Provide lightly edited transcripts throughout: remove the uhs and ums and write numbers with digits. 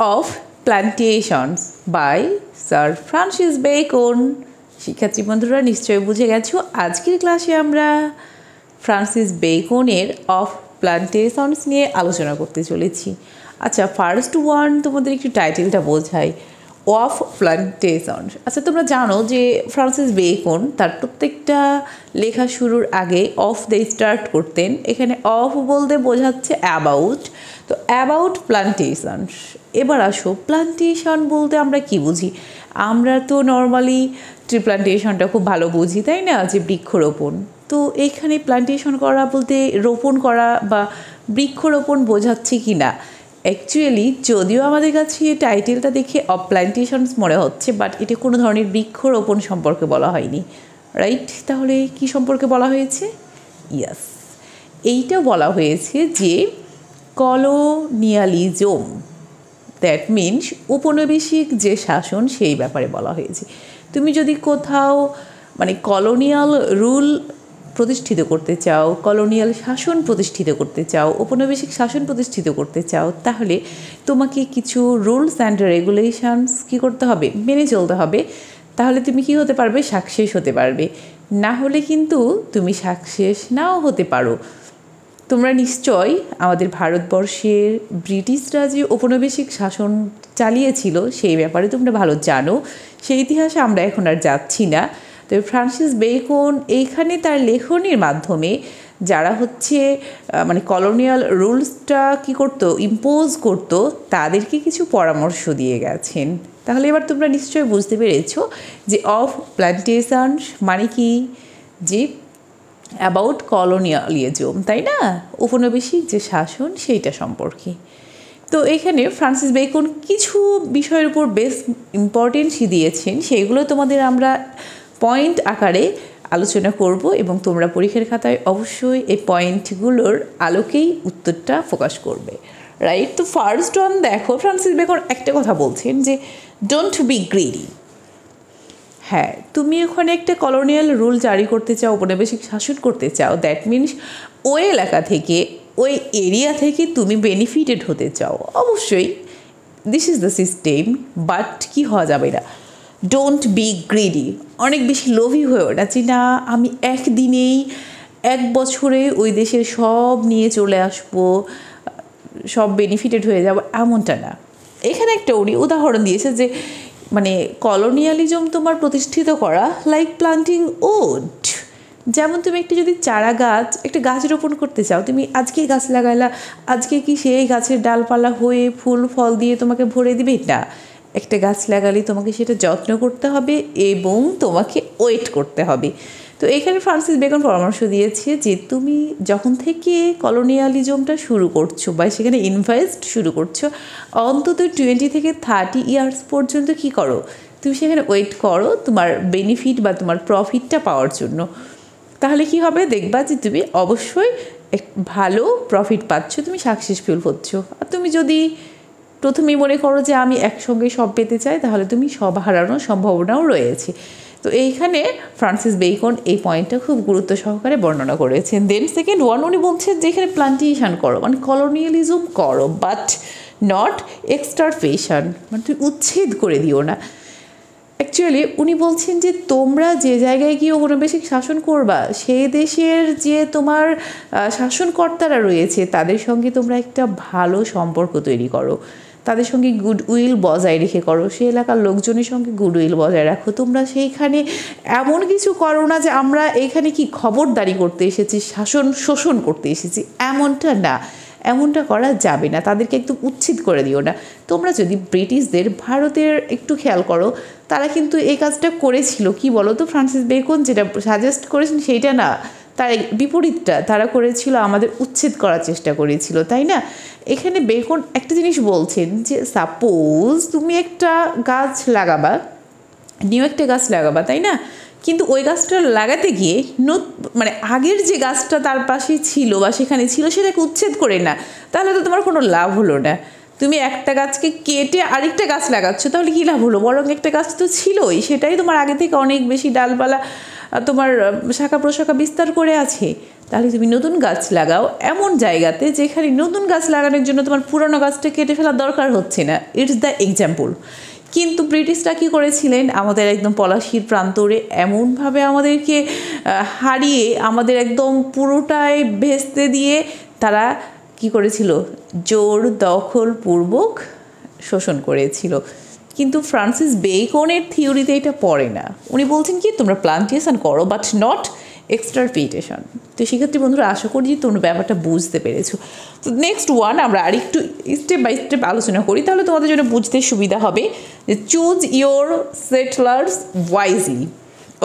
of Plantations by Sir Francis Bacon। শিক্ষার্থী বন্ধুরা নিশ্চয়ই বুঝে গেছো আজকের ক্লাসে আমরা ফ্রান্সিস বেকনের অফ প্লান্টেশনস নিয়ে আলোচনা করতে চলেছি। আচ্ছা, ফার্স্ট ওয়ান তোমাদের একটু টাইটেলটা বোঝাই, অফ প্লান্টেশনস। আচ্ছা, তোমরা জানো যে ফ্রান্সিস বেকন তার প্রত্যেকটা লেখা শুরুর আগে অফ দিয়ে স্টার্ট করতেন। এখানে অফ বলতে বোঝাচ্ছে অ্যাবাউট, তো অ্যাবাউট প্লান্টেশনস। এবার আসো, প্লান্টেশন বলতে আমরা কি বুঝি? আমরা তো নর্মালি ট্রি প্লান্টেশনটা খুব ভালো বুঝি, তাই না, যে বৃক্ষরোপণ। তো এইখানে প্লান্টেশন করা বলতে রোপণ করা বা বৃক্ষরোপণ বোঝাচ্ছে কি না। অ্যাকচুয়ালি যদিও আমাদের কাছে টাইটেলটা দেখে অফ প্লান্টেশনস মনে হচ্ছে, বাট এটা কোনো ধরনের বৃক্ষরোপণ সম্পর্কে বলা হয়নি, রাইট? তাহলে কি সম্পর্কে বলা হয়েছে? ইয়াস, এইটা বলা হয়েছে যে কলোনিয়ালিজম, দ্যাট মিনস উপনিবেশিক যে শাসন, সেই ব্যাপারে বলা হয়েছে। তুমি যদি কোথাও মানে কলোনিয়াল রুল প্রতিষ্ঠিত করতে চাও, কলোনিয়াল শাসন প্রতিষ্ঠিত করতে চাও, ঔপনিবেশিক শাসন প্রতিষ্ঠিত করতে চাও, তাহলে তোমাকে কিছু রুলস অ্যান্ড রেগুলেশনস কী করতে হবে, মেনে চলতে হবে। তাহলে তুমি কি হতে পারবে? সাকসেস হতে পারবে। না হলে কিন্তু তুমি সাকসেস নাও হতে পারো। তোমরা নিশ্চয় আমাদের ভারতবর্ষের ব্রিটিশরা যে ঔপনিবেশিক শাসন চালিয়েছিল সেই ব্যাপারে তোমরা ভালো জানো, সেই ইতিহাসে আমরা এখন আর যাচ্ছি না। তবে ফ্রান্সিস বেকন এইখানে তার লেখনীর মাধ্যমে যারা হচ্ছে মানে কলোনিয়াল রুলসটা কী করতো, ইম্পোজ করতো, তাদেরকে কিছু পরামর্শ দিয়ে গেছেন। তাহলে এবার তোমরা নিশ্চয়ই বুঝতে পেরেছো যে অফ প্লান্টেশনস মানে কি, যে অ্যাবাউট কলোনিয়ালিজম, তাই না, উপনিবেশিক যে শাসন সেইটা সম্পর্কে। তো এখানে ফ্রান্সিস বেকন কিছু বিষয়ের উপর বেশ ইম্পর্টেন্স দিয়েছেন, সেইগুলো তোমাদের আমরা পয়েন্ট আকারে আলোচনা করব এবং তোমরা পরীক্ষার খাতায় অবশ্যই এই পয়েন্টগুলোর আলোকেই উত্তরটা ফোকাস করবে, রাইট? তো ফার্স্ট ওয়ান দেখো, ফ্রান্সিস বেকন একটা কথা বলছেন যে ডোন্ট বি গ্রিডি। হ্যাঁ, তুমি ওখানে একটা কলোনিয়াল রুল জারি করতে চাও, ঔপনিবেশিক শাসন করতে চাও, দ্যাট মিনস ওই এলাকা থেকে, ওই এরিয়া থেকে তুমি বেনিফিটেড হতে চাও, অবশ্যই this is the system. But কি হওয়া যাবে না, ডোন্ট বি গ্রিডি। অনেক বেশি লোভী হয়ে ওঠা যে না আমি একদিনেই এক বছরে ওই দেশের সব নিয়ে চলে আসবো, সব বেনিফিটেড হয়ে যাব, এমনটা না। এখানে একটা উনি উদাহরণ দিয়েছে যে মানে কলোনিয়ালিজম তোমার প্রতিষ্ঠিত করা লাইক প্লান্টিং উড। যেমন তুমি একটা যদি চারা গাছ, একটা গাছ রোপণ করতে চাও, তুমি আজকেই গাছ লাগাইলা, আজকে কি সেই গাছের ডালপালা হয়ে ফুল ফল দিয়ে তোমাকে ভরে দিবে? না, একটা গাছ লাগালে তোমাকে সেটা যত্ন করতে হবে এবং তোমাকে ওয়েট করতে হবে। তো এখানে ফ্রান্সিস বেকন পরামর্শ দিয়েছে যে তুমি যখন থেকে কলোনিয়ালিজমটা শুরু করছো বা সেখানে ইনভেস্ট শুরু করছো, অন্তত 20 থেকে 30 ইয়ার্স পর্যন্ত কি করো, তুমি সেখানে ওয়েট করো তোমার বেনিফিট বা তোমার প্রফিটটা পাওয়ার জন্য। তাহলে কি হবে, দেখবা যে তুমি অবশ্যই ভালো প্রফিট পাচ্ছ, তুমি সাকসেসফুল হচ্ছ। আর তুমি যদি প্রথমেই মনে করো যে আমি একসঙ্গে সব পেতে চাই, তাহলে তুমি সব হারানোর সম্ভাবনাও রয়েছে। তো এইখানে ফ্রান্সিস বেকন এই পয়েন্টটা খুব গুরুত্ব সহকারে বর্ণনা করেছেন। দেন সেকেন্ড ওয়ান উনি বলছেন যে এখানে প্লান্টেশন করো, মানে কলোনিয়ালিজম করো, বাট নট এক্সটারপেশন, মানে তুমি উচ্ছেদ করে দিও না। অ্যাকচুয়ালি উনি বলছেন যে তোমরা যে জায়গায় গিয়ে ঔপনিবেশিক শাসন করবা, সেই দেশের যে তোমার শাসনকর্তারা রয়েছে তাদের সঙ্গে তোমরা একটা ভালো সম্পর্ক তৈরি করো, তাদের সঙ্গে গুডউইল বজায় রেখে করো, সেই এলাকার লোকজনের সঙ্গে গুডউইল বজায় রাখো। তোমরা সেইখানে এমন কিছু করো না যে আমরা এইখানে কি খবরদারি করতে এসেছি, শাসন শোষণ করতে এসেছি, এমনটা না, এমনটা করা যাবে না। তাদেরকে একটু উচ্ছেদ করে দিও না। তোমরা যদি ব্রিটিশদের, ভারতের একটু খেয়াল করো, তারা কিন্তু এই কাজটা করেছিল, কি বলো তো, ফ্রান্সিস বেকন যেটা সাজেস্ট করেছেন সেইটা না, তার বিপরীতটা তারা করেছিল, আমাদের উচ্ছেদ করার চেষ্টা করেছিল, তাই না? এখানে বেকন একটা জিনিস বলছেন যে সাপোজ তুমি একটা গাছ লাগাবা, নিউ একটা গাছ লাগাবা, তাই না, কিন্তু ওই গাছটা লাগাতে গিয়ে মানে আগের যে গাছটা তার পাশে ছিল বা সেখানে ছিল সেটাকে উচ্ছেদ করে না, তাহলে তো তোমার কোনো লাভ হলো না। তুমি একটা গাছকে কেটে আরেকটা গাছ লাগাচ্ছ, তাহলে কী লাভ হলো? বরং একটা গাছ তো ছিলই, সেটাই তোমার আগে থেকে অনেক বেশি ডালপালা, তোমার শাখা প্রশাখা বিস্তার করে আছে। তাহলে তুমি নতুন গাছ লাগাও এমন জায়গাতে যেখানে নতুন গাছ লাগানোর জন্য তোমার পুরনো গাছটা কেটে ফেলার দরকার হচ্ছে না। It's the example. কিন্তু ব্রিটিশরা কী করেছিলেন, আমাদের একদম পলাশির প্রান্তরে এমনভাবে আমাদেরকে হারিয়ে আমাদের একদম পুরোটাই ভেস্তে দিয়ে তারা কি করেছিল, জোর দখলপূর্বক শোষণ করেছিল। কিন্তু ফ্রান্সিস বেকনের থিওরিতে এটা পড়ে না। উনি বলছেন কি, তোমরা প্লান্টেশন করো বাট নট এক্সটারপিটেশন। তো সেক্ষেত্রে বন্ধুরা আশা করি যে তোমরা ব্যাপারটা বুঝতে পেরেছো। তো নেক্সট ওয়ান আমরা আরেকটু স্টেপ বাই স্টেপ আলোচনা করি, তাহলে তোমাদের জন্য বুঝতে সুবিধা হবে। যে চুজ ইয়োর সেটলার্স ওয়াইজলি।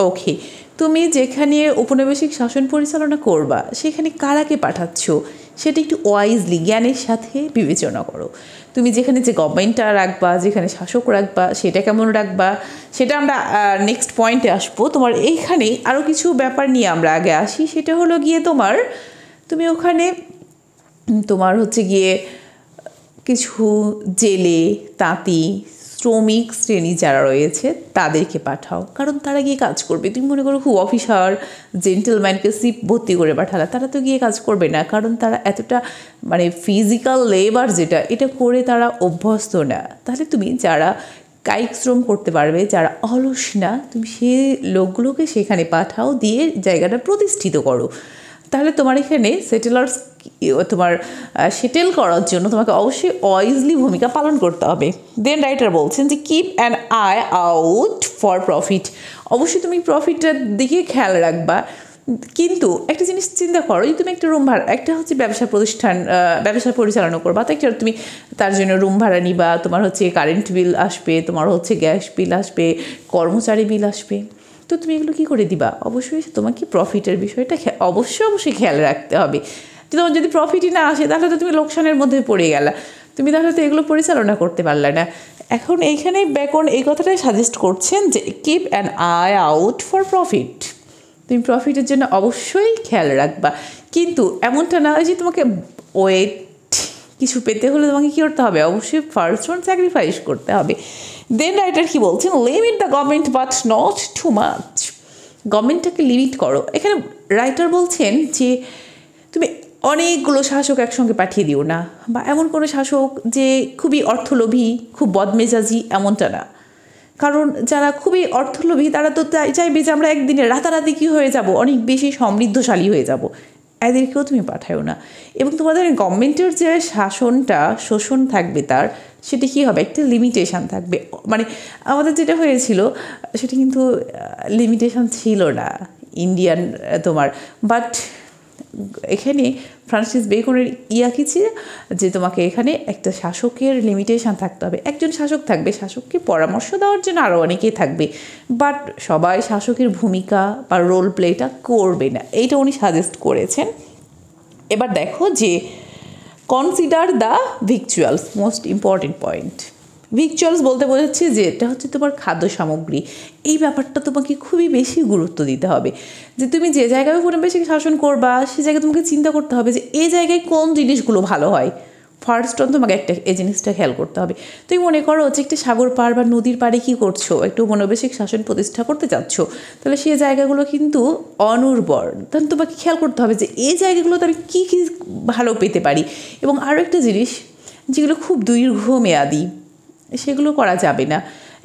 ওকে, তুমি যেখানে ঔপনিবেশিক শাসন পরিচালনা করবা সেখানে কারাকে পাঠাচ্ছ সেটা একটু ওয়াইজলি, জ্ঞানের সাথে বিবেচনা করো। তুমি যেখানে যে গভর্নমেন্টটা রাখবা, যেখানে শাসক রাখবা, সেটা কেমন রাখবা, সেটা আমরা নেক্সট পয়েন্টে আসবো। তোমার এইখানে আরও কিছু ব্যাপার নিয়ে আমরা আগে আসি। সেটা হলো গিয়ে তুমি ওখানে তোমার হচ্ছে গিয়ে কিছু জেলে, তাঁতি, শ্রমিক শ্রেণী যারা রয়েছে তাদেরকে পাঠাও, কারণ তারা গিয়ে কাজ করবে। তুমি মনে করো খুব অফিসার জেন্টেলম্যানকে সিপ ভর্তি করে পাঠালা, তারা তো গিয়ে কাজ করবে না, কারণ তারা এতটা মানে ফিজিক্যাল লেবার যেটা এটা করে তারা অভ্যস্ত না। তাহলে তুমি যারা কায়িক শ্রম করতে পারবে, যারা অলস না, তুমি সেই লোকগুলোকে সেখানে পাঠাও, দিয়ে জায়গাটা প্রতিষ্ঠিত করো। তাহলে তোমার এখানে সেটেলার্স তোমার সেটেল করার জন্য তোমাকে অবশ্যই ওয়াইজলি ভূমিকা পালন করতে হবে। দেন রাইটার বলছেন যে keep an I out for profit. অবশ্যই তুমি প্রফিটের দিকে খেয়াল রাখবা, কিন্তু একটা জিনিস চিন্তা করো, যে তুমি একটা রুম ভাড়া, একটা হচ্ছে ব্যবসা প্রতিষ্ঠান, ব্যবসা পরিচালনা করবা, তো একটা তুমি তার জন্য রুম ভাড়া নিবা, তোমার হচ্ছে কারেন্ট বিল আসবে, তোমার হচ্ছে গ্যাস বিল আসবে, কর্মচারী বিল আসবে। তো তুমি এগুলো কী করে দিবা? অবশ্যই তোমাকে প্রফিটের বিষয়টা অবশ্যই খেয়াল রাখতে হবে। তোমার যদি প্রফিটই না আসে তাহলে তো তুমি লোকসানের মধ্যে পড়ে গেলা, তুমি তাহলে তো এগুলো পরিচালনা করতে পারলে না। এখন এইখানে বেকন এই কথাটাই সাজেস্ট করছেন যে keep an I out for profit. তুমি প্রফিটের জন্য অবশ্যই খেয়াল রাখবা, কিন্তু এমনটা না যে তোমাকে ওয়েট কিছু পেতে হলে তোমাকে কী করতে হবে, অবশ্যই ফার্স্ট ওয়ান স্যাক্রিফাইস করতে হবে। দেন রাইটার কি বলছেন, limit the government but not too much. গভর্নমেন্টটাকে লিমিট করো। এখানে রাইটার বলছেন যে তুমি অনেকগুলো শাসক একসঙ্গে পাঠিয়ে দিও না, বা এমন কোনো শাসক যে খুবই অর্থলোভী, খুব বদমেজাজি, এমনটা না। কারণ যারা খুবই অর্থলোভী তারা তো চাইবে যে আমরা একদিনে রাতারাতি কী হয়ে যাব, অনেক বেশি সমৃদ্ধশালী হয়ে যাব, এদেরকেও তুমি পাঠাও না। এবং তোমাদের গভর্নমেন্টের যে শাসনটা, শোষণ থাকবে তার, সেটা কী হবে, একটা লিমিটেশান থাকবে। মানে আমাদের যেটা হয়েছিল সেটা কিন্তু লিমিটেশান ছিল না ইন্ডিয়ান তোমার, বাট এখানে ফ্রান্সিস বেকনের কি ছিল যে তোমাকে এখানে একটা শাসকের লিমিটেশান থাকতে হবে। একজন শাসক থাকবে, শাসককে পরামর্শ দেওয়ার জন্য আরও অনেকেই থাকবে, বাট সবাই শাসকের ভূমিকা বা রোল প্লেটা করবে না, এইটা উনি সাজেস্ট করেছেন। এবার দেখো যে consider the victuals, most important point. Victuals বলতে বোঝাচ্ছে যে এটা হচ্ছে তোমার খাদ্য সামগ্রী। এই ব্যাপারটা তোমাকে খুবই বেশি গুরুত্ব দিতে হবে, যে তুমি যে জায়গায় উপনিবেশিক শাসন করবা সে জায়গায় তোমাকে চিন্তা করতে হবে যে এই জায়গায় কোন জিনিসগুলো ভালো হয়। ফার্স্ট অন তোমাকে এই জিনিসটা খেয়াল করতে হবে। তুমি মনে করো হচ্ছে একটা সাগর পাড় বা নদীর পাড়ে কী করছো, একটু উপনিবেশিক শাসন প্রতিষ্ঠা করতে চাচ্ছ, তাহলে সেই জায়গাগুলো কিন্তু অনুর্বর। তাহলে তোমাকে খেয়াল করতে হবে যে এই জায়গাগুলোতে আমি কী কী ভালো পেতে পারি। এবং আরও একটা জিনিস, যেগুলো খুব দীর্ঘমেয়াদী, সেগুলো করা যাবে না।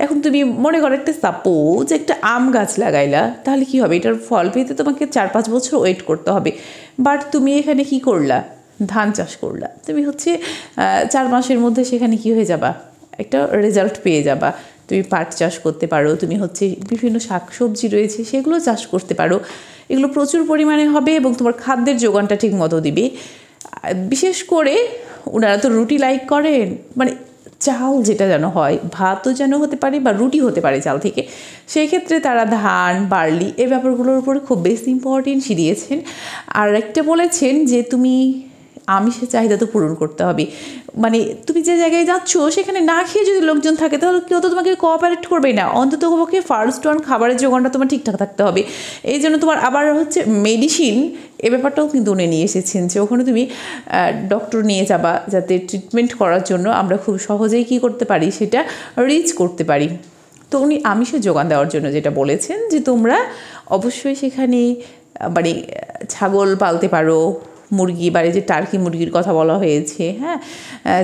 এখন তুমি মনে করো একটা সাপোজ একটা আম গাছ লাগাইলা, তাহলে কি হবে, এটার ফল পেতে তোমাকে 4-5 বছর ওয়েট করতে হবে। বাট তুমি এখানে কি করলা, ধান চাষ করলা, তুমি হচ্ছে 4 মাসের মধ্যে সেখানে কি হয়ে যাবা, একটা রেজাল্ট পেয়ে যাবা। তুমি পাট চাষ করতে পারো, তুমি হচ্ছে বিভিন্ন শাকসবজি রয়েছে সেগুলো চাষ করতে পারো, এগুলো প্রচুর পরিমাণে হবে এবং তোমার খাদ্যের যোগানটা ঠিক মতো দিবে। বিশেষ করে ওনারা তো রুটি লাইক করেন, মানে চাল যেটা যেন হয়, ভাতও যেন হতে পারে বা রুটি হতে পারে চাল থেকে, সেই ক্ষেত্রে তারা ধান, বার্লি এই ব্যাপারগুলোর উপরে খুব বেশি ইম্পর্টেন্স দিয়েছেন। আর একটা বলেছেন যে তুমি আমিষের চাহিদা তো পূরণ করতে হবে। মানে তুমি যে জায়গায় যাচ্ছ সেখানে না খেয়ে যদি লোকজন থাকে তাহলে কেউ তো তোমাকে কোঅপারেট করবে না। অন্তত পক্ষে ফার্স্ট ওয়ান খাবারের যোগানটা তোমার ঠিকঠাক থাকতে হবে। এই জন্য তোমার আবার হচ্ছে মেডিসিন, এ ব্যাপারটাও কিন্তু উনি নিয়ে এসেছেন যে ওখানে তুমি ডক্টর নিয়ে যাবা, যাতে ট্রিটমেন্ট করার জন্য আমরা খুব সহজেই কী করতে পারি, সেটা রিচ করতে পারি। তো উনি আমিষের যোগান দেওয়ার জন্য যেটা বলেছেন যে তোমরা অবশ্যই সেখানে মানে ছাগল পালতে পারো, মুরগি, বাড়িতে যে টার্কি মুরগির কথা বলা হয়েছে, হ্যাঁ,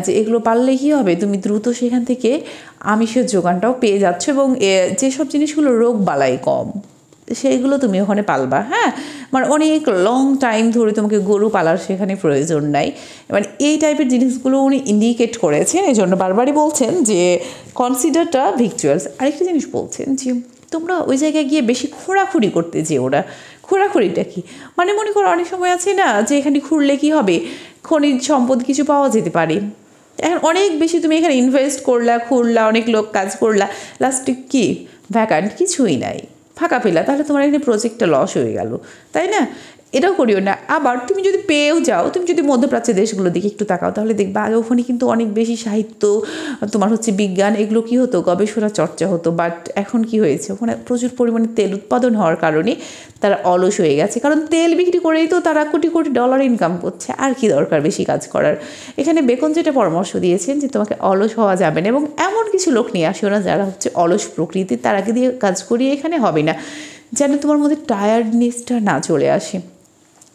যে এগুলো পাললে কী হবে, তুমি দ্রুত সেখান থেকে আমিষের যোগানটাও পেয়ে যাচ্ছ এবং যেসব জিনিসগুলো রোগ বালাই কম সেইগুলো তুমি ওখানে পালবা। হ্যাঁ, মানে অনেক লং টাইম ধরে তোমাকে গরু পালার সেখানে প্রয়োজন নাই। মানে এই টাইপের জিনিসগুলো উনি ইন্ডিকেট করেছেন, এই জন্য বারবারই বলছেন যে কনসিডারটা ভিক্চুয়ালস। আরেকটা জিনিস বলছেন যে তোমরা ওই জায়গায় গিয়ে বেশি খোঁড়াখুড়ি করতে যেও না। খোঁড়াখুড়িটা কি, মানে মনে করো অনেক সময় আছে না যে এখানে খুঁড়লে কী হবে, খনিজ সম্পদ কিছু পাওয়া যেতে পারে। এখন অনেক বেশি তুমি এখানে ইনভেস্ট করলা, খুঁড়লা, অনেক লোক কাজ করলা, লাস্টে কি ভ্যাকান্ট, কিছুই নাই, ফাঁকা পেলা, তাহলে তোমার এখানে প্রজেক্টটা লস হয়ে গেল, তাই না? এটাও করিও না। আবার তুমি যদি পেয়েও যাও, তুমি যদি মধ্যপ্রাচ্যের দেশগুলো দিকে একটু তাকাও, তাহলে দেখবা আগে ওখানে কিন্তু অনেক বেশি সাহিত্য, তোমার হচ্ছে বিজ্ঞান, এগুলো কী হতো, গবেষণা চর্চা হতো। বাট এখন কি হয়েছে, ওখানে প্রচুর পরিমাণে তেল উৎপাদন হওয়ার কারণে তারা অলস হয়ে গেছে, কারণ তেল বিক্রি করেই তো তারা কোটি কোটি ডলার ইনকাম করছে, আর কি দরকার বেশি কাজ করার। এখানে বেকন যেটা পরামর্শ দিয়েছেন যে তোমাকে অলস হওয়া যাবে না এবং এমন কিছু লোক নিয়ে আসো না যারা হচ্ছে অলস প্রকৃতির, তারাকে দিয়ে কাজ করিয়ে এখানে হবে না, যেন তোমার মধ্যে টায়ার্ডনেসটা না চলে আসে।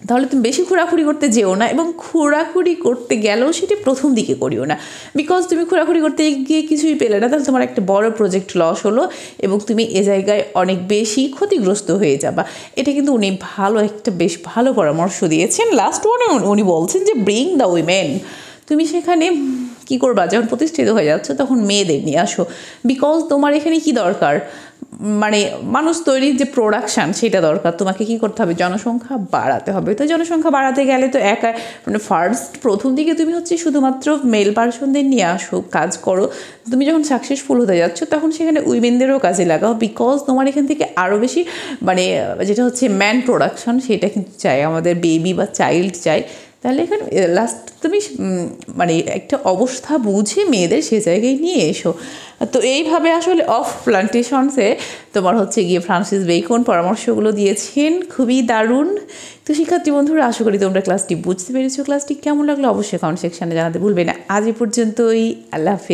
তাহলে তুমি বেশি ঘোরাঘুরি করতে যেও না, এবং ঘোরাঘুরি করতে গেলেও সেটি প্রথম দিকে করিও না, বিকজ তুমি ঘোরাঘুরি করতে গিয়ে কিছুই পেলে না, তাহলে তোমার একটা বড় প্রজেক্ট লস হলো এবং তুমি এ জায়গায় অনেক বেশি ক্ষতিগ্রস্ত হয়ে যাবা। এটা কিন্তু উনি বেশ ভালো পরামর্শ দিয়েছেন। লাস্ট ওয়ানে উনি বলছেন যে ব্রিং দ্য উইমেন, তুমি সেখানে কী করবা, যখন প্রতিষ্ঠিত হয়ে যাচ্ছ তখন মেয়েদের নিয়ে আসো, বিকজ তোমার এখানে কি দরকার, মানে মানুষ তৈরির যে প্রোডাকশান সেটা দরকার, তোমাকে কি করতে হবে, জনসংখ্যা বাড়াতে হবে। তো জনসংখ্যা বাড়াতে গেলে তো মানে প্রথম দিকে তুমি হচ্ছে শুধুমাত্র মেল পার্সনদের নিয়ে আসো, কাজ করো। তুমি যখন সাকসেসফুল হতে যাচ্ছ তখন সেখানে উইমেনদেরও কাজে লাগাও, বিকজ তোমার এখান থেকে আরও বেশি মানে যেটা হচ্ছে ম্যান প্রোডাকশান সেটা কিন্তু চাই, আমাদের বেবি বা চাইল্ড চাই। তাহলে এখানে লাস্ট তুমি মানে একটা অবস্থা বুঝে মেয়েদের সে জায়গায় নিয়ে এসো। তো এইভাবে আসলে অফ প্লান্টেশনসে তোমার হচ্ছে গিয়ে ফ্রান্সিস বেকন পরামর্শগুলো দিয়েছেন, খুবই দারুণ। তো শিক্ষার্থী বন্ধুরা, আশা করি তোমরা ক্লাসটি বুঝতে পেরেছো। ক্লাসটি কেমন লাগলো অবশ্যই কমেন্ট সেকশানে জানাতে ভুলবে না। আজ এ পর্যন্তই, আল্লাহ হাফেজ।